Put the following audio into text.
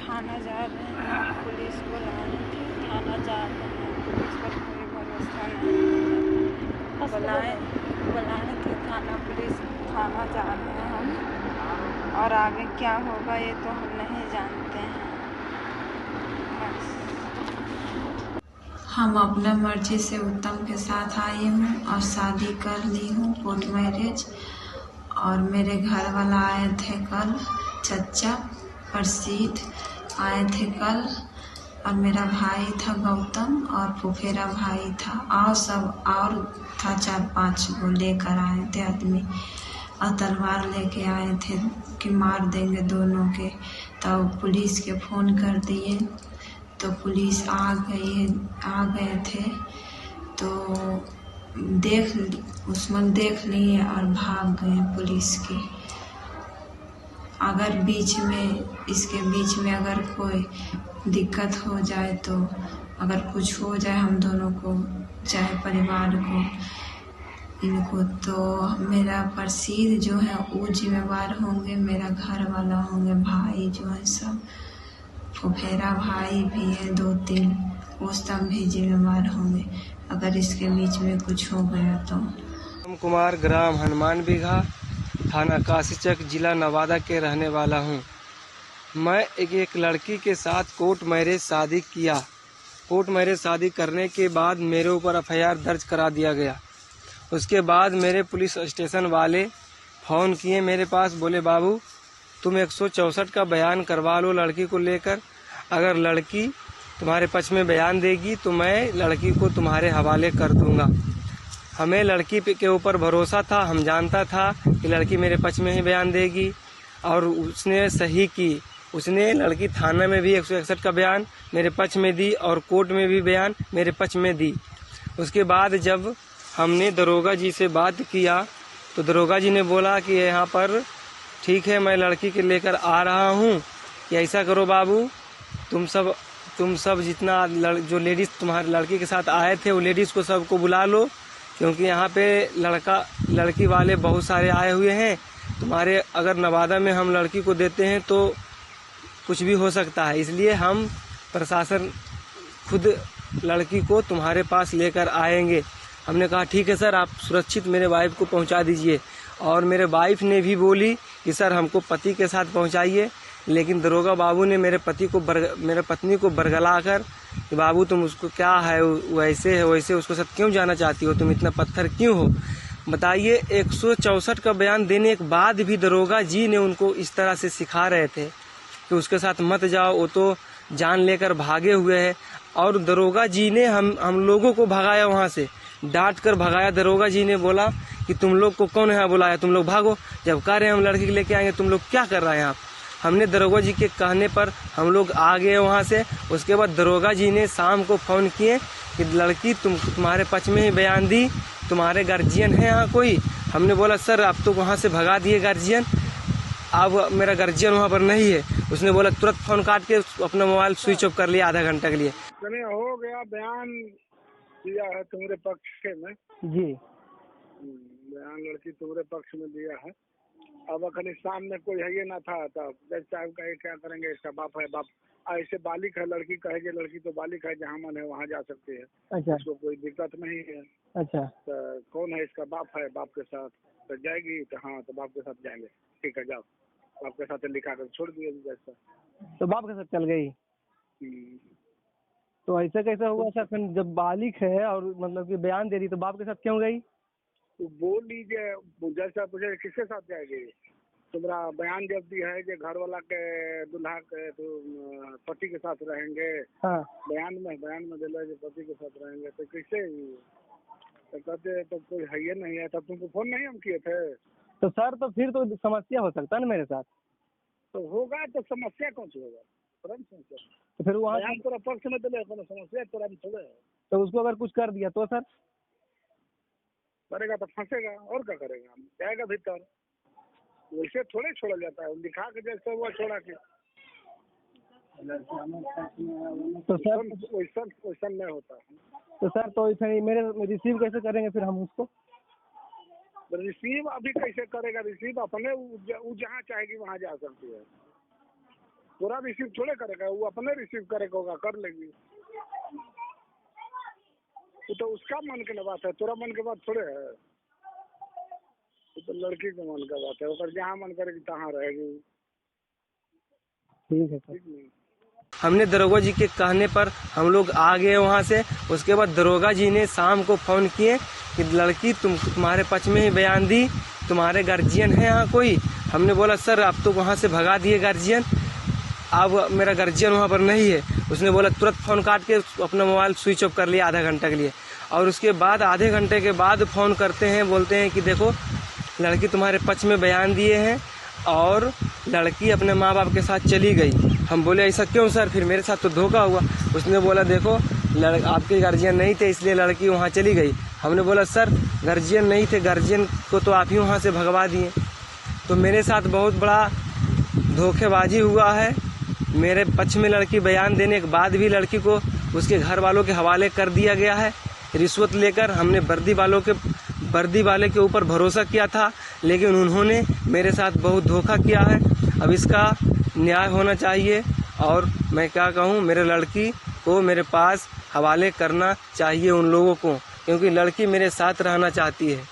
थाना जा रहे हैं, पुलिस बुलाने थे, थाना जा रहे हैं, पुलिस पर कोई भरोसा नहीं। बुलाए थे थाना, पुलिस थाना जा रहे हैं हम, और आगे क्या होगा ये तो हम नहीं जानते हैं। बस हम अपना मर्जी से उत्तम के साथ आई हूँ और शादी कर ली हूँ, कोर्ट मैरिज। और मेरे घर वाला आए थे कल, चचा प्रसिद्ध आए थे कल, और मेरा भाई था गौतम, और फुफेरा भाई था, और सब और था 4-5 को लेकर आए थे आदमी, और तलवार लेके आए थे कि मार देंगे दोनों के। तब पुलिस के फ़ोन कर दिए तो पुलिस आ गए थे, तो उसमें देख लिए और भाग गए पुलिस के। अगर इसके बीच में अगर कोई दिक्कत हो जाए, तो अगर कुछ हो जाए हम दोनों को, चाहे परिवार को, इनको, तो मेरा प्रसिद्ध जो है वो जिम्मेवार होंगे, मेरा घर वाला होंगे, भाई जो है सब, फुफेरा भाई भी है 2-3, वो सब भी जिम्मेवार होंगे अगर इसके बीच में कुछ हो गया तो। उत्तम कुमार, ग्राम हनुमान बिघा, थाना काशीचक, जिला नवादा के रहने वाला हूँ। मैं एक लड़की के साथ कोर्ट मैरिज शादी किया। कोर्ट मैरिज शादी करने के बाद मेरे ऊपर एफआईआर दर्ज करा दिया गया। उसके बाद मेरे पुलिस स्टेशन वाले फ़ोन किए मेरे पास, बोले बाबू तुम 164 का बयान करवा लो लड़की को लेकर। अगर लड़की तुम्हारे पक्ष में बयान देगी तो मैं लड़की को तुम्हारे हवाले कर दूंगा। हमें लड़की के ऊपर भरोसा था, हम जानता था कि लड़की मेरे पक्ष में ही बयान देगी, और उसने सही की। उसने लड़की थाना में भी 161 का बयान मेरे पक्ष में दी और कोर्ट में भी बयान मेरे पक्ष में दी। उसके बाद जब हमने दरोगा जी से बात किया तो दरोगा जी ने बोला कि यहाँ पर ठीक है, मैं लड़की के लेकर आ रहा हूँ, कि ऐसा करो बाबू, तुम सब जितना जो लेडीज़ तुम्हारे लड़की के साथ आए थे वो लेडीज़ को सबको बुला लो, क्योंकि यहाँ पे लड़की वाले बहुत सारे आए हुए हैं। तुम्हारे अगर नवादा में हम लड़की को देते हैं तो कुछ भी हो सकता है, इसलिए हम प्रशासन खुद लड़की को तुम्हारे पास लेकर आएंगे। हमने कहा ठीक है सर, आप सुरक्षित मेरे वाइफ को पहुंचा दीजिए। और मेरे वाइफ ने भी बोली कि सर हमको पति के साथ पहुंचाइए, लेकिन दरोगा बाबू ने मेरे पत्नी को बरगला कर कि बाबू तुम उसको क्या है, वैसे है वैसे, उसको साथ क्यों जाना चाहती हो, तुम इतना पत्थर क्यों हो, बताइए। 164 का बयान देने के बाद भी दरोगा जी ने उनको इस तरह से सिखा रहे थे कि उसके साथ मत जाओ, वो तो जान लेकर भागे हुए हैं। और दरोगा जी ने हम लोगों को भगाया, वहाँ से डांट कर भगाया। दरोगा जी ने बोला कि तुम लोग को कौन है बुलाया, तुम लोग भागो। जब कह रहे हैं हम लड़की लेके आएंगे, तुम लोग क्या कर रहे हैं आप। हमने दरोगा जी के कहने पर हम लोग आ गए वहाँ से। उसके बाद दरोगा जी ने शाम को फ़ोन किए कि लड़की तुम्हारे पक्ष में ही बयान दी, तुम्हारे गार्जियन है यहाँ कोई। हमने बोला सर आप तो वहाँ से भगा दिए गार्जियन, अब मेरा गार्जियन वहाँ पर नहीं है। उसने बोला तुरंत फ़ोन काट के अपना मोबाइल स्विच ऑफ कर लिया आधा घंटा के लिए। हो गया, बयान दिया है तुम्हारे पक्ष में जी, बयान लड़की तुम्हारे पक्ष में दिया है। अब अखनी सामने कोई है ये ना था, तब जज साहब कहे क्या करेंगे, इसका बाप है, बाप ऐसे बालिक है, लड़की कहेगी लड़की तो बालिक है, जहाँ मन है वहाँ जा सकती है। अच्छा उसको कोई दिक्कत नहीं है। अच्छा, तो कौन है इसका बाप है, बाप के साथ तो जाएगी, तो हाँ तो बाप के साथ जाएंगे, ठीक है जाओ, बाप के साथ लिखा कर छोड़ दिया जैसा। तो बाप के साथ चल गई। तो ऐसा कैसा हुआ सर, फिर जब बालिक है और मतलब कि बयान दे रही तो बाप के साथ क्यों गई। तो बोल लीजिए, जैसा पूछे किसके साथ जाएगी, तुम्हारा बयान जब दी है कि घर वाला के दुल्हा के तो पति के साथ रहेंगे। हाँ, बयान में दिला जो पति के साथ रहेंगे, तो कैसे तो कहते तो कोई है ये नहीं है, तब तुमको फोन नहीं हम किए थे। तो सर तो फिर तो समस्या हो सकता है ना मेरे साथ। तो होगा तो समस्या कौन सी होगा, तुरंत समस्या। तो फिर वहाँ बयान पूरा पक्ष में दिले, समस्या तुरंत थोड़े है। तो उसको अगर कुछ कर दिया तो सर करेगा तो फंसेगा, और क्या करेगा, जाएगा भीतर। वैसे थोड़े छोड़ा जाता है, लिखा के जैसे हुआ छोड़ा के। तो सर वैसा नहीं होता है। तो सर तो इसे मेरे रिसीव कैसे करेंगे फिर हम उसको। रिसीव अभी कैसे करेगा, रिसीव अपने जहाँ चाहेगी वहाँ जा सकती है। पूरा रिसीव थोड़े करेगा, वो अपने रिसीव करेगा होगा, कर लेगी। वो तो उसका मन के बात है, तोरा मन के बात थोड़े है। वो तो लड़की के मन का बात है, और जहाँ मन करेगी तहाँ रहेगी। ठीक है सर। ठीक नहीं। हमने दरोगा जी के कहने पर हम लोग आ गए वहाँ से। उसके बाद दरोगा जी ने शाम को फ़ोन किए कि लड़की तुम्हारे पक्ष में ही बयान दी, तुम्हारे गार्जियन है यहाँ कोई। हमने बोला सर आप तो वहाँ से भगा दिए गार्जियन, अब मेरा गार्जियन वहाँ पर नहीं है। उसने बोला तुरंत फ़ोन काट के अपना मोबाइल स्विच ऑफ कर लिया आधा घंटा के लिए। और उसके बाद आधे घंटे के बाद फ़ोन करते हैं, बोलते हैं कि देखो लड़की तुम्हारे पक्ष में बयान दिए हैं और लड़की अपने माँ बाप के साथ चली गई। हम बोले ऐसा क्यों सर, फिर मेरे साथ तो धोखा हुआ। उसने बोला देखो आपके गार्जियन नहीं थे इसलिए लड़की वहाँ चली गई। हमने बोला सर गार्जियन नहीं थे, गार्जियन को तो आप ही वहाँ से भगवा दिए। तो मेरे साथ बहुत बड़ा धोखेबाजी हुआ है। मेरे पक्ष में लड़की बयान देने के बाद भी लड़की को उसके घर वालों के हवाले कर दिया गया है रिश्वत लेकर। हमने वर्दी वाले के ऊपर भरोसा किया था, लेकिन उन्होंने मेरे साथ बहुत धोखा किया है। अब इसका न्याय होना चाहिए और मैं क्या कहूँ, मेरे लड़की को मेरे पास हवाले करना चाहिए उन लोगों को, क्योंकि लड़की मेरे साथ रहना चाहती है।